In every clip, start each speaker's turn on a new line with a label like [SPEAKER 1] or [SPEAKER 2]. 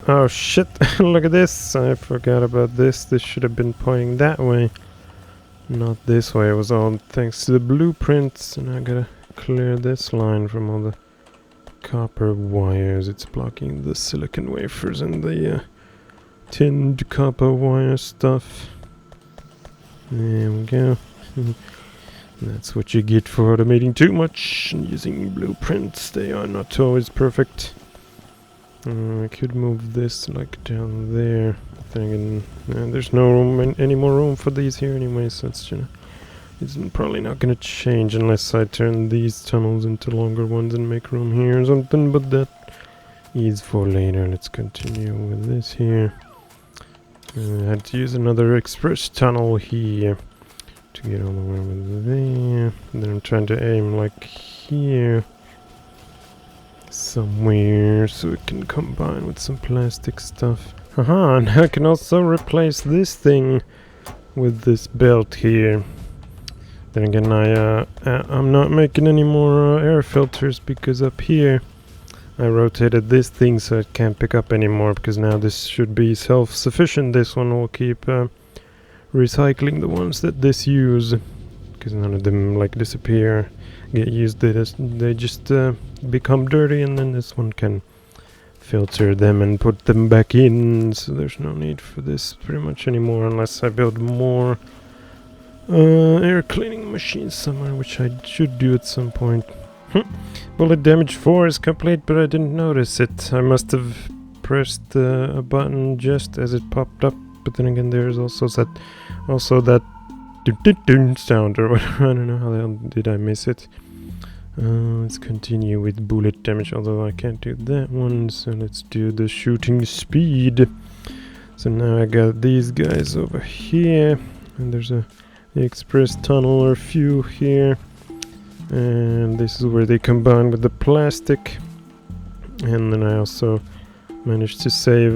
[SPEAKER 1] Oh shit, look at this. I forgot about this. This should have been pointing that way. Not this way. It was all thanks to the blueprints. And I gotta clear this line from all the copper wires. It's blocking the silicon wafers and the tinned copper wire stuff. There we go. That's what you get for automating too much and using blueprints. They are not always perfect. I could move this like down there. Then again, there's no room, any more room for these here anyway, so it's probably not gonna change unless I turn these tunnels into longer ones and make room here or something, but that is for later. Let's continue with this here. I had to use another express tunnel here to get all the way over there. And then I'm trying to aim like here somewhere so it can combine with some plastic stuff. Haha, and I can also replace this thing with this belt here. Then again, I'm not making any more air filters because up here I rotated this thing so it can't pick up anymore, because now this should be self-sufficient. This one will keep recycling the ones that this use, because none of them like disappear, get used. They just become dirty, and then this one can filter them and put them back in. So there's no need for this pretty much anymore, unless I build more air cleaning machines somewhere, which I should do at some point. Bullet damage 4 is complete, but I didn't notice it. I must have pressed a button just as it popped up. But then again, there's also that dun sound or whatever. I don't know how the hell did I miss it. Let's continue with bullet damage, although I can't do that one. So let's do the shooting speed. So now I got these guys over here, and there's the express tunnel or few here. And this is where they combine with the plastic. And then I also managed to save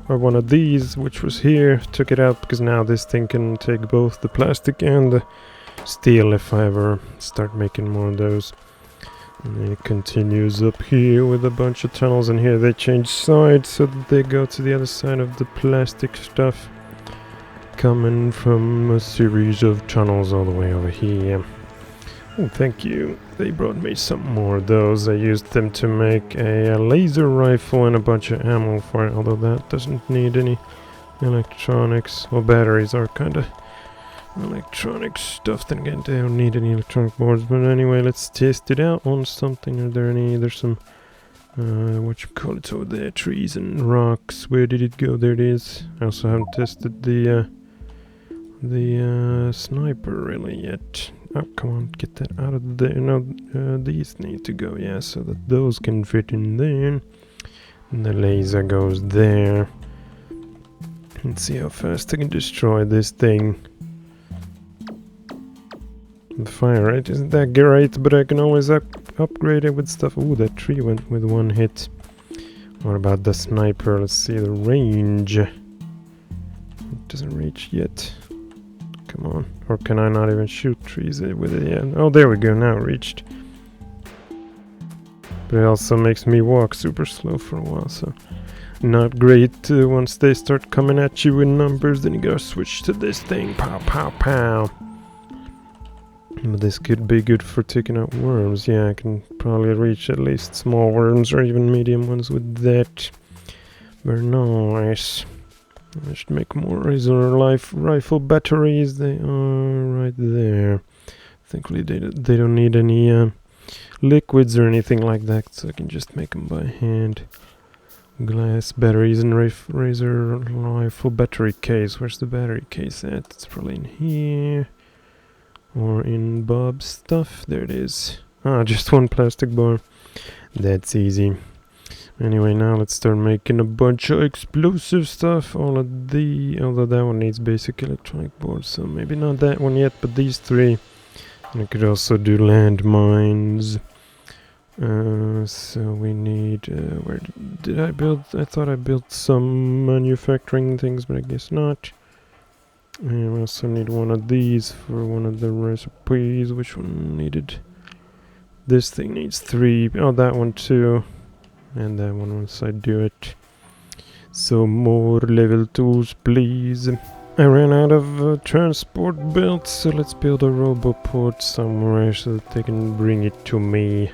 [SPEAKER 1] one of these, which was here. Took it out because now this thing can take both the plastic and the steel if I ever start making more of those. And then it continues up here with a bunch of tunnels, and here they change sides so that they go to the other side of the plastic stuff, coming from a series of tunnels all the way over here. Oh, thank you. They brought me some more of those. I used them to make a laser rifle and a bunch of ammo for it, although that doesn't need any electronics. Well, batteries are kind of electronic stuff. Then again, they don't need any electronic boards. But anyway, let's test it out on something. There's some what you call it over there, trees and rocks. Where did it go? There it is. I also haven't tested the sniper really yet. Oh, come on, get that out of there. No, these need to go, yeah, so that those can fit in there. And the laser goes there. Let's see how fast I can destroy this thing. The fire rate isn't that great, but I can always upgrade it with stuff. Ooh, that tree went with one hit. What about the sniper? Let's see the range. It doesn't reach yet. Come on. Or can I not even shoot trees with it yet? Oh, there we go. Now it reached. But it also makes me walk super slow for a while, so not great. Once they start coming at you in numbers, then you gotta switch to this thing. Pow, pow, pow. But this could be good for taking out worms. Yeah, I can probably reach at least small worms or even medium ones with that. Very nice. I should make more razor rifle batteries. They are right there. Thankfully they don't need any liquids or anything like that, so I can just make them by hand. Glass batteries and razor rifle battery case. Where's the battery case at? It's probably in here. Or in Bob's stuff. There it is. Ah, just one plastic bar. That's easy. Anyway, now let's start making a bunch of explosive stuff. Although that one needs basic electronic boards, so maybe not that one yet, but these three. And I could also do landmines. So we need, where did I build? I thought I built some manufacturing things, but I guess not. And we also need one of these for one of the recipes. Which one needed? This thing needs 3. Oh, that one too. And that one once I do it. So more level 2s, please. I ran out of transport belts, so let's build a roboport somewhere so that they can bring it to me.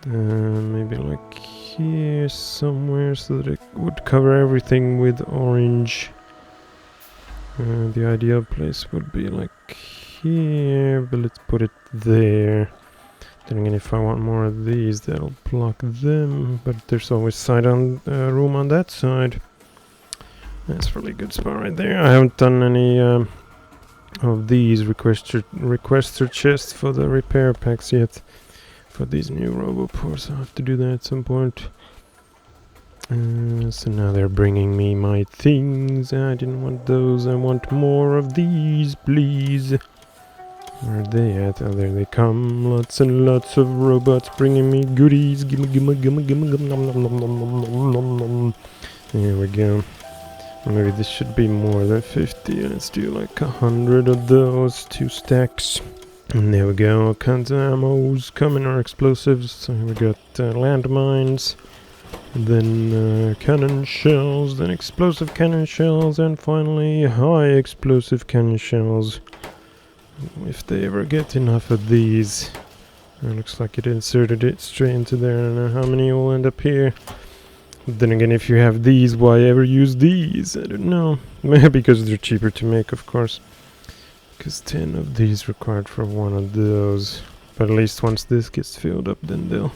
[SPEAKER 1] Maybe like here somewhere so that it would cover everything with orange. The ideal place would be like here, but let's put it there. Then again, if I want more of these, that'll block them, but there's always room on that side. That's a really good spot right there. I haven't done any of these requester chests for the repair packs yet. For these new roboports, I'll have to do that at some point. So now they're bringing me my things. I didn't want those. I want more of these, please. Where are they at? Oh, there they come. Lots and lots of robots bringing me goodies. Gimme, gimme, gimme, gimme, gimme, nom, nom, nom, nom, nom, nom, nom. There we go. Maybe this should be more than 50. Let's do like 100 of those. 2 stacks. And there we go. All kinds of ammos coming, or explosives. So here we got landmines. Then cannon shells. Then explosive cannon shells. And finally high explosive cannon shells. If they ever get enough of these. It looks like it inserted it straight into there. I don't know how many will end up here. Then again, if you have these, why ever use these? I don't know. Maybe because they're cheaper to make, of course. Because 10 of these required for one of those. But at least once this gets filled up, then they'll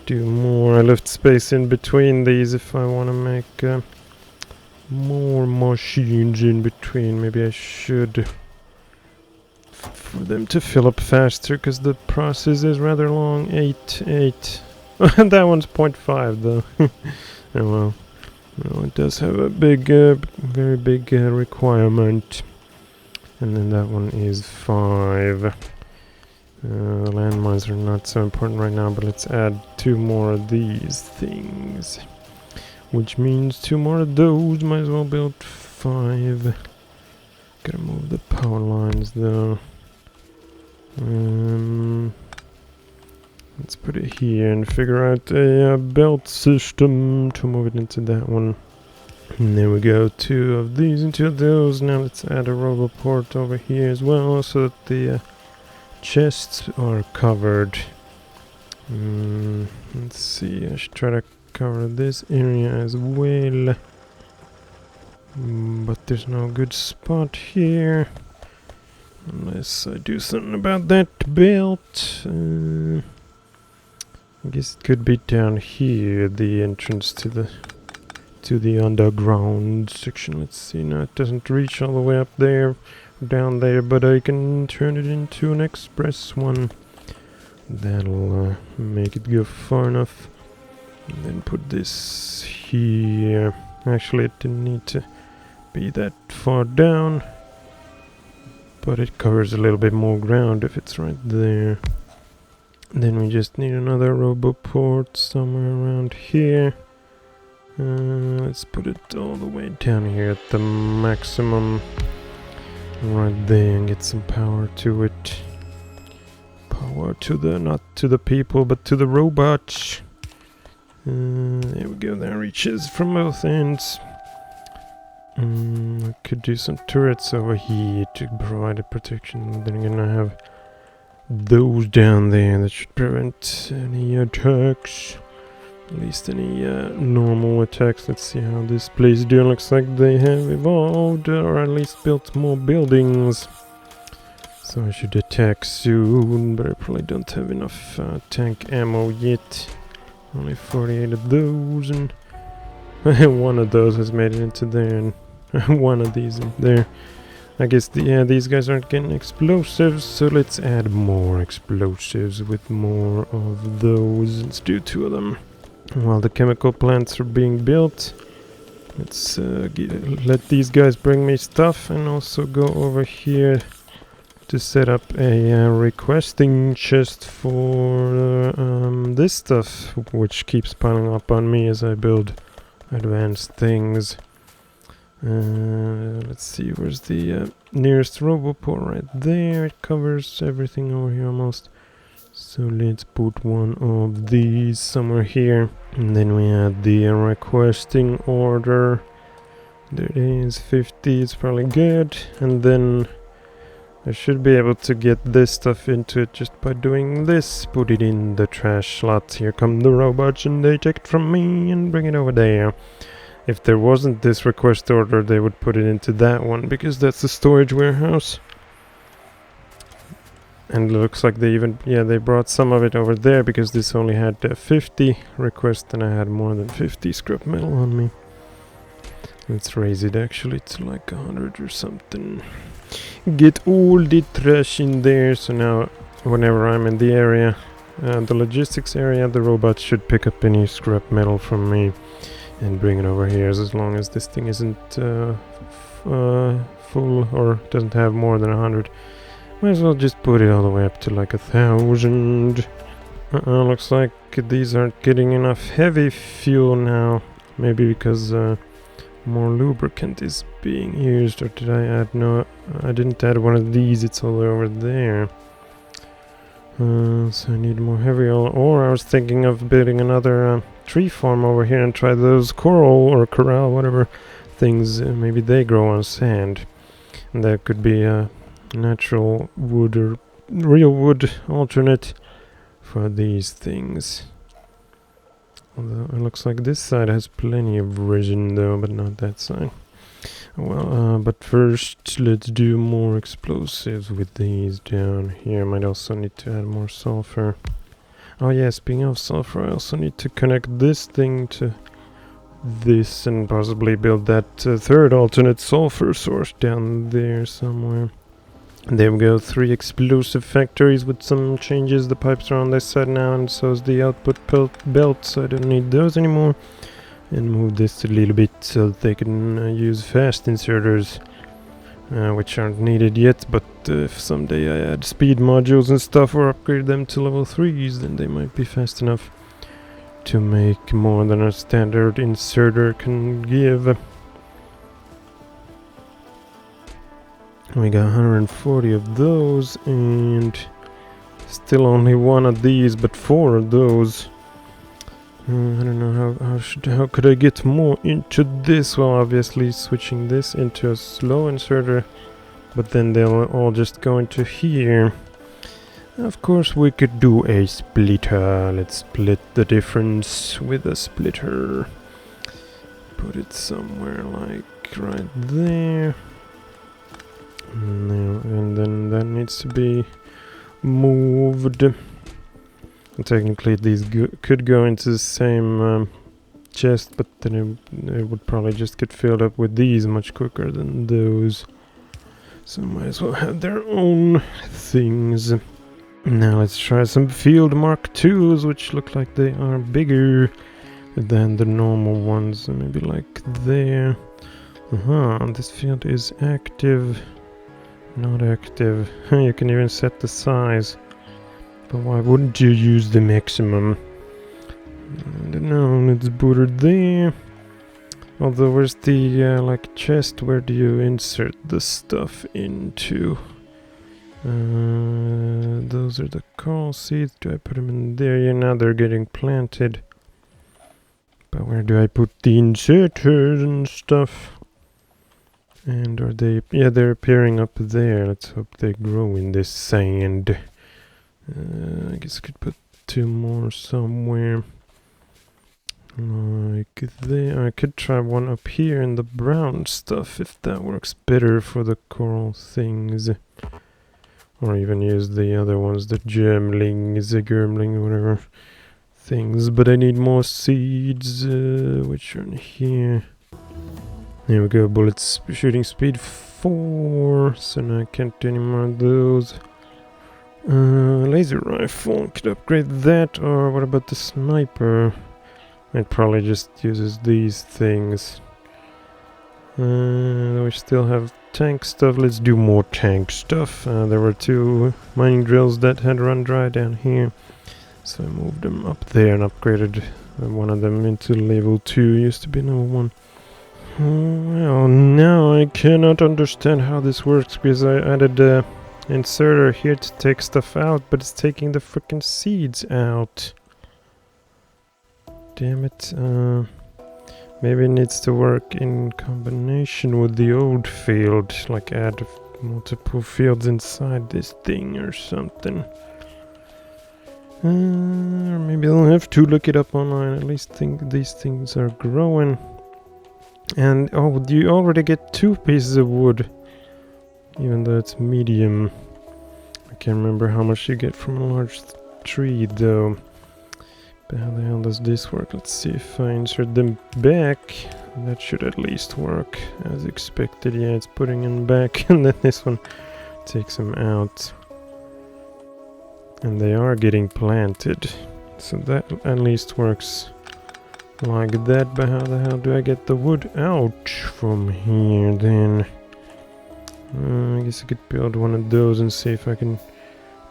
[SPEAKER 1] do more. I left space in between these if I want to make more machines in between. Maybe I should, for them to fill up faster, because the process is rather long. 8. And that one's 0.5 though. Oh well, it does have a big, very big requirement. And then that one is 5. Landmines are not so important right now, but let's add 2 more of these things. Which means 2 more of those. Might as well build 5. Gotta move the power lines though. Let's put it here and figure out a belt system to move it into that one. And there we go, 2 of these and 2 of those. Now let's add a roboport over here as well, so that the chests are covered. Let's see, I should try to cover this area as well. But there's no good spot here. Unless I do something about that belt. I guess it could be down here, the entrance to the underground section. Let's see, now it doesn't reach all the way up there, down there, but I can turn it into an express one. That'll make it go far enough. And then put this here. Actually, it didn't need to be that far down, but it covers a little bit more ground if it's right there. Then we just need another roboport somewhere around here. Let's put it all the way down here at the maximum. Right there, and get some power to it. Power to the, not to the people, but to the robots. There we go, that reaches from both ends. I could do some turrets over here to provide a protection. Then again, I have those down there that should prevent any attacks. At least any normal attacks. Let's see how this place doing. Looks like they have evolved, or at least built more buildings. So I should attack soon, but I probably don't have enough tank ammo yet. Only 48 of those, and one of those has made it into there, and one of these in there. I guess these guys aren't getting explosives, so let's add more explosives with more of those. Let's do 2 of them. While the chemical plants are being built, let's let these guys bring me stuff, and also go over here to set up a requesting chest for this stuff, which keeps piling up on me as I build advanced things. Let's see, where's the nearest roboport? Right there. It covers everything over here almost. So let's put one of these somewhere here. And then we add the requesting order. There it is, 50, it's probably good. And then I should be able to get this stuff into it just by doing this. Put it in the trash slot. Here come the robots and they take it from me and bring it over there. If there wasn't this request order, they would put it into that one because that's the storage warehouse. And it looks like they even, they brought some of it over there because this only had 50 requests and I had more than 50 scrap metal on me. Let's raise it actually to like 100 or something. Get all the trash in there, so now whenever I'm in the area, the logistics area, the robots should pick up any scrap metal from me and bring it over here, as long as this thing isn't full or doesn't have more than 100. Might as well just put it all the way up to like 1,000. Looks like these aren't getting enough heavy fuel now. Maybe because more lubricant is being used, or did I add? No, I didn't add one of these, it's all over there. So I need more heavy oil, or I was thinking of building another tree farm over here and try those coral or corral, whatever things, maybe they grow on sand. And that could be a natural wood or real wood alternate for these things. Although it looks like this side has plenty of resin though, but not that side. Well, but first let's do more explosives with these down here. Might also need to add more sulfur. Oh yeah, speaking of sulfur, I also need to connect this thing to this and possibly build that third alternate sulfur source down there somewhere. There we go, 3 explosive factories with some changes. The pipes are on this side now, and so is the output belt, so I don't need those anymore. And move this a little bit so that they can use fast inserters, which aren't needed yet, but if someday I add speed modules and stuff or upgrade them to level 3s, then they might be fast enough to make more than a standard inserter can give. We got 140 of those, and still only 1 of these, but 4 of those. I don't know how could I get more into this? Well, obviously switching this into a slow inserter, but then they'll all just go into here. Of course, we could do a splitter. Let's split the difference with a splitter. Put it somewhere like right there. And then that needs to be moved. And technically these could go into the same chest, but then it would probably just get filled up with these much quicker than those. So might as well have their own things. Now let's try some field Mark IIs, which look like they are bigger than the normal ones. So maybe like there. This field is active. Not active. You can even set the size. But why wouldn't you use the maximum? I don't know, let's put it there. Although, where's the like chest? Where do you insert the stuff into? Those are the coral seeds. Do I put them in there? Yeah, now they're getting planted. But where do I put the inserters and stuff? And are they... yeah, they're appearing up there. Let's hope they grow in this sand. I guess I could put 2 more somewhere. Like there. I could try one up here in the brown stuff if that works better for the coral things. Or even use the other ones, the germling, whatever things. But I need more seeds, which are in here. There we go, bullets shooting speed 4, so now I can't do any more of those. Laser rifle, could upgrade that, or what about the sniper? It probably just uses these things. We still have tank stuff, let's do more tank stuff. There were 2 mining drills that had run dry down here, so I moved them up there and upgraded one of them into level 2, used to be level 1. Well, now I cannot understand how this works because I added inserter here to take stuff out, but it's taking the frickin' seeds out. Damn it. Maybe it needs to work in combination with the old field, like add multiple fields inside this thing or something. Or maybe I'll have to look it up online. At least think these things are growing. And oh, you already get 2 pieces of wood, even though it's medium. I can't remember how much you get from a large tree though. But how the hell does this work? Let's see if I insert them back. That should at least work as expected. Yeah, it's putting them back, and then this one takes them out. And they are getting planted, so that at least works like that. But how the hell do I get the wood out from here then? I guess I could build one of those and see if I can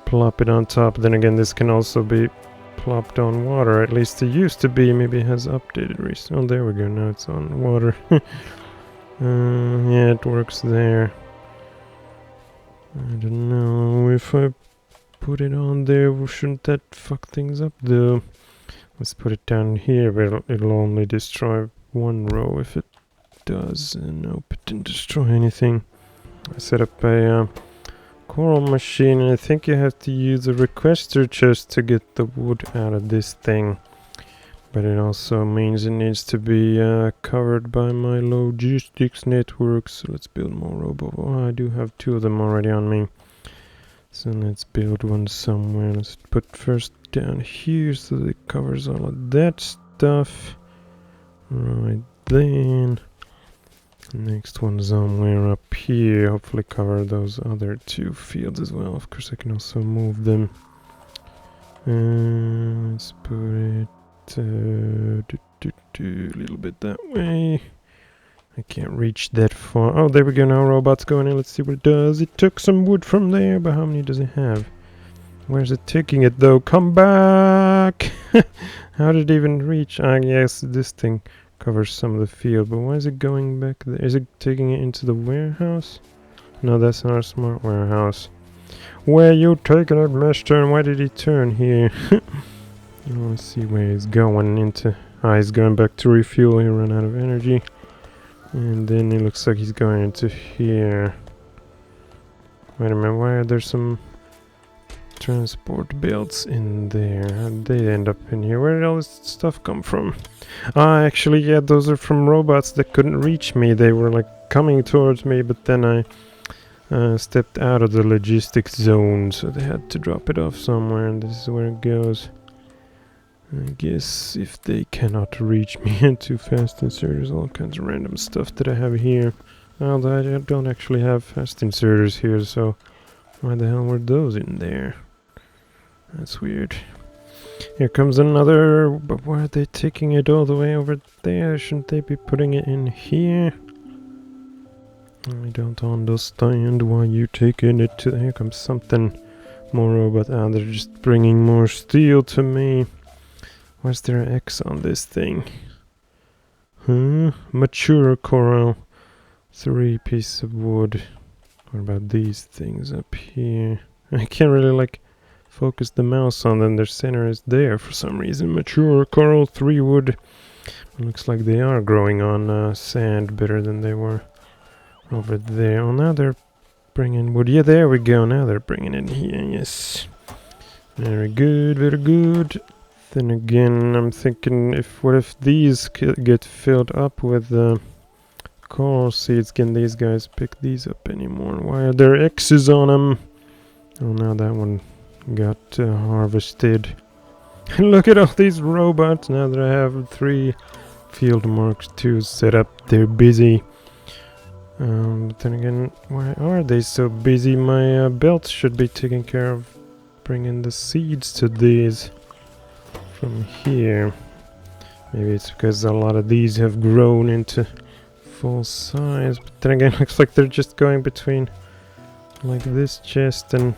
[SPEAKER 1] plop it on top. Then again, this can also be plopped on water. At least it used to be. Maybe it has updated recently. Oh, there we go. Now it's on water. Yeah, it works there. I don't know if I put it on there. Shouldn't that fuck things up though? Let's put it down here, but it'll only destroy 1 row if it does. And nope, it didn't destroy anything. I set up a coral machine, and I think you have to use a requester chest to get the wood out of this thing. But it also means it needs to be covered by my logistics network. So let's build more robo. Oh, I do have 2 of them already on me. So let's build one somewhere. Let's put first down here so that it covers all of that stuff. Right then. Next one somewhere up here. Hopefully cover those other 2 fields as well. Of course I can also move them. Let's put it a little bit that way. I can't reach that far. Oh, there we go. Now robot's going in. Let's see what it does. It took some wood from there, but how many does it have? Where's it taking it though? Come back! How did it even reach? Ah, yes, this thing covers some of the field, but why is it going back there? Is it taking it into the warehouse? No, that's not a smart warehouse. Where you taking it, mister? And why did he turn here? Let's see where he's going into. Ah, he's going back to refuel. He ran out of energy. And then it looks like he's going into here. Wait a minute, why are there some transport belts in there? How did they end up in here? Where did all this stuff come from? Ah, actually, yeah, those are from robots that couldn't reach me. They were like coming towards me, but then I stepped out of the logistics zone, so they had to drop it off somewhere, and this is where it goes. I guess if they cannot reach me too fast inserters, all kinds of random stuff that I have here. Well, I don't actually have fast inserters here, so why the hell were those in there? That's weird. Here comes another, but why are they taking it all the way over there? Shouldn't they be putting it in here? I don't understand why you taking it to... Here comes something more robot. Ah, they're just bringing more steel to me. Where's there an X on this thing? Huh? Mature coral. 3 pieces of wood. What about these things up here? I can't really like focus the mouse on them. Their center is there for some reason. Mature coral, 3 wood. It looks like they are growing on sand better than they were over there. Oh, now they're bringing wood. Yeah, there we go. Now they're bringing it here. Yes. Very good, very good. Then again, I'm thinking, what if these get filled up with coral seeds? Can these guys pick these up anymore? Why are there X's on them? Oh, now that one got harvested. Look at all these robots. Now that I have 3 field marks 2 set up, they're busy. But then again, why are they so busy? My belt should be taking care of bringing the seeds to these from here. Maybe it's because a lot of these have grown into full size, but then again, looks like they're just going between like this chest and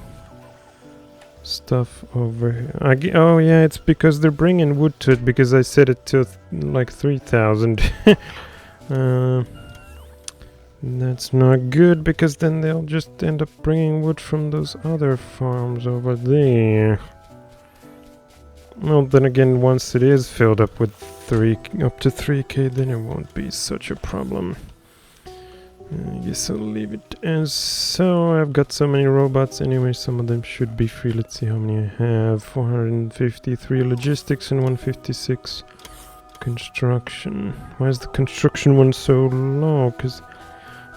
[SPEAKER 1] stuff over here. Oh yeah, it's because they're bringing wood to it, because I set it to like 3,000. That's not good, because then they'll just end up bringing wood from those other farms over there. Well, then again, once it is filled up with up to 3k, then it won't be such a problem. I guess I'll leave it as so. I've got so many robots anyway, some of them should be free. Let's see how many I have. 453 logistics and 156 construction. Why is the construction one so low? Because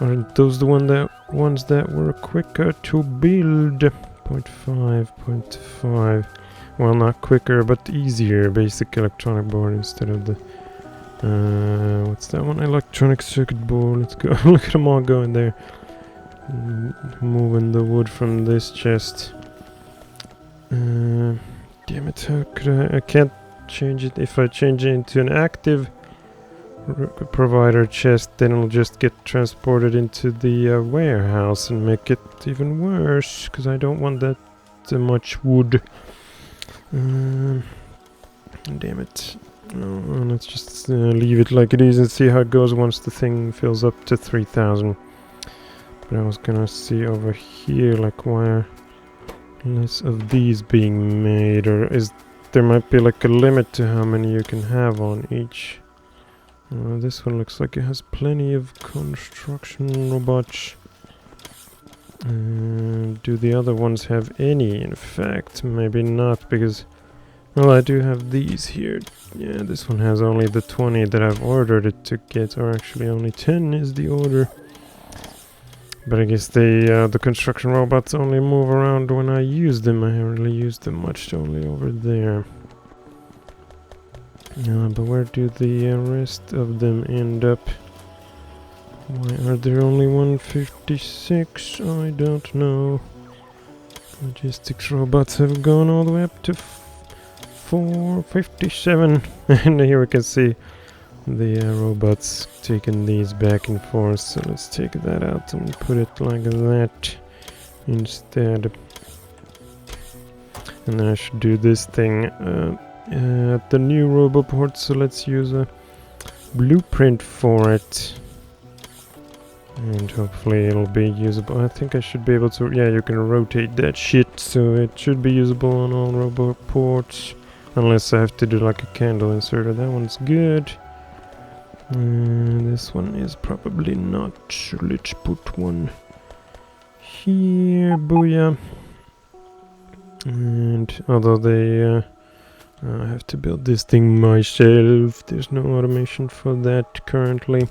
[SPEAKER 1] aren't those the ones that were quicker to build? 0.5, 0.5. Well, not quicker, but easier. Basic electronic board instead of the... what's that one? Electronic circuit board. Let's go. Look at them all going there. Moving the wood from this chest. Damn it, how could I can't change it. If I change it into an active provider chest, then it'll just get transported into the warehouse and make it even worse, because I don't want that much wood. Damn it. Let's just leave it like it is and see how it goes once the thing fills up to 3000. But I was gonna see over here, like, why are less of these being made, or is there might be like a limit to how many you can have on each. This one looks like it has plenty of construction robots. Do the other ones have any? In fact, maybe not, because, well, I do have these here. Yeah, this one has only the 20 that I've ordered it to get, or actually only 10 is the order. But I guess the construction robots only move around when I use them. I haven't really used them much, only over there. But where do the rest of them end up? Why are there only 156? I don't know. Logistics robots have gone all the way up to 457. And here we can see the robots taking these back and forth. So let's take that out and put it like that instead. And then I should do this thing at the new roboport. So let's use a blueprint for it. And hopefully it'll be usable. I think I should be able to... Yeah, you can rotate that shit, so it should be usable on all robot ports. Unless I have to do like a candle inserter. That one's good. This one is probably not. So let's put one here. Booyah. And although they... I have to build this thing myself. There's no automation for that currently.